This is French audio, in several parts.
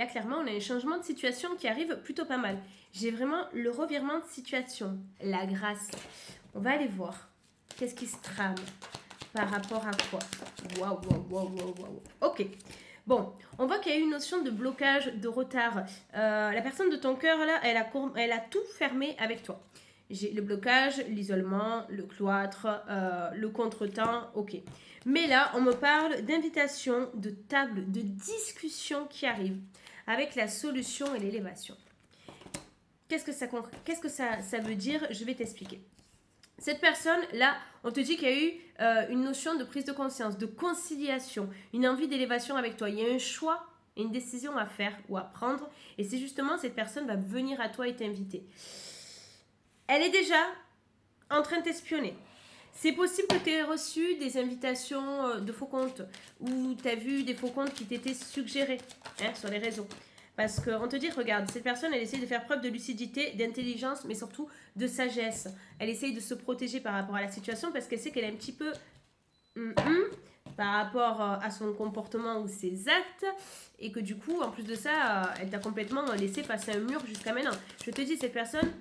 Là, clairement, on a un changement de situation qui arrive plutôt pas mal. J'ai vraiment le revirement de situation, la grâce. On va aller voir. Qu'est-ce qui se trame par rapport à quoi? Waouh, waouh, waouh, waouh, waouh. Ok. Bon, on voit qu'il y a eu une notion de blocage, de retard. La personne de ton cœur, là, elle a tout fermé avec toi. J'ai le blocage, l'isolement, le cloître, le contretemps, ok. Mais là, on me parle d'invitation, de table, de discussion qui arrive avec la solution et l'élévation. Qu'est-ce que ça veut dire? Je vais t'expliquer. Cette personne, là, on te dit qu'il y a eu une notion de prise de conscience, de conciliation, une envie d'élévation avec toi. Il y a un choix et une décision à faire ou à prendre. Et c'est justement cette personne va venir à toi et t'inviter. Elle est déjà en train de t'espionner. C'est possible que tu aies reçu des invitations de faux comptes ou tu as vu des faux comptes qui t'étaient suggérés sur les réseaux. Parce qu'on te dit, regarde, cette personne, elle essaye de faire preuve de lucidité, d'intelligence, mais surtout de sagesse. Elle essaye de se protéger par rapport à la situation parce qu'elle sait qu'elle est un petit peu par rapport à son comportement ou ses actes et que du coup, en plus de ça, elle t'a complètement laissé passer un mur jusqu'à maintenant. Je te dis, cette personne,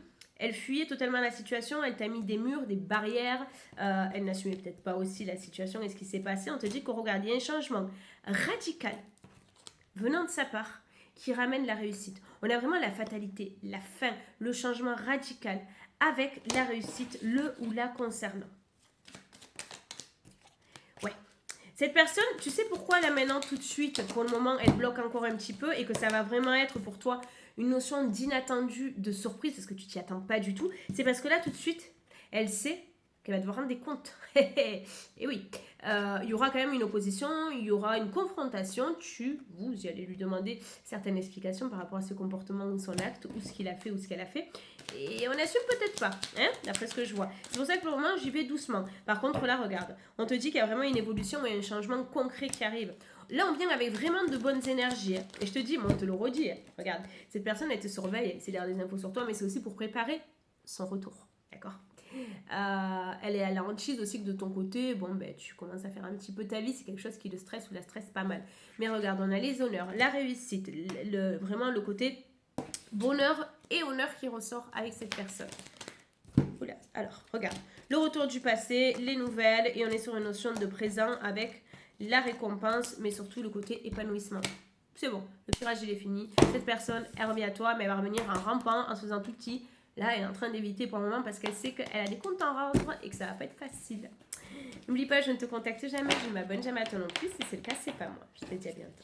elle fuyait totalement la situation, elle t'a mis des murs, des barrières, elle n'assumait peut-être pas aussi la situation et ce qui s'est passé. On te dit qu'on regarde, il y a un changement radical venant de sa part qui ramène la réussite. On a vraiment la fatalité, la fin, le changement radical avec la réussite, le ou la concernant. Ouais. Cette personne, tu sais pourquoi là maintenant tout de suite, pour le moment, elle bloque encore un petit peu et que ça va vraiment être pour toi une notion d'inattendu, de surprise, parce que tu t'y attends pas du tout. C'est parce que là tout de suite, elle sait qu'elle va devoir rendre des comptes. Et oui, il y aura quand même une opposition, il y aura une confrontation. Vous allez lui demander certaines explications par rapport à ce comportement ou son acte, ou ce qu'il a fait ou ce qu'elle a fait. Et on n'assume peut-être pas, d'après ce que je vois. C'est pour ça que pour le moment, j'y vais doucement. Par contre, là, regarde, on te dit qu'il y a vraiment une évolution et un changement concret qui arrive. Là, on vient avec vraiment de bonnes énergies. Et je te dis, moi, on te le redit. Regarde, cette personne, elle te surveille, elle essaie d'avoir des infos sur toi, mais c'est aussi pour préparer son retour. D'accord? Elle est à la hantise aussi que de ton côté, bon, ben, tu commences à faire un petit peu ta vie, c'est quelque chose qui le stresse ou la stresse pas mal. Mais regarde, on a les honneurs, la réussite, vraiment le côté bonheur et honneur qui ressort avec cette personne. Oula, alors, regarde, le retour du passé, les nouvelles, et on est sur une notion de présent avec la récompense, mais surtout le côté épanouissement. C'est bon, le tirage il est fini. Cette personne, elle revient à toi, mais elle va revenir en rampant, en se faisant tout petit. Là, elle est en train d'éviter pour le moment parce qu'elle sait qu'elle a des comptes à rendre et que ça va pas être facile. N'oublie pas, je ne te contacte jamais, je ne m'abonne jamais à toi non plus. Si c'est le cas, c'est pas moi. Je te dis à bientôt.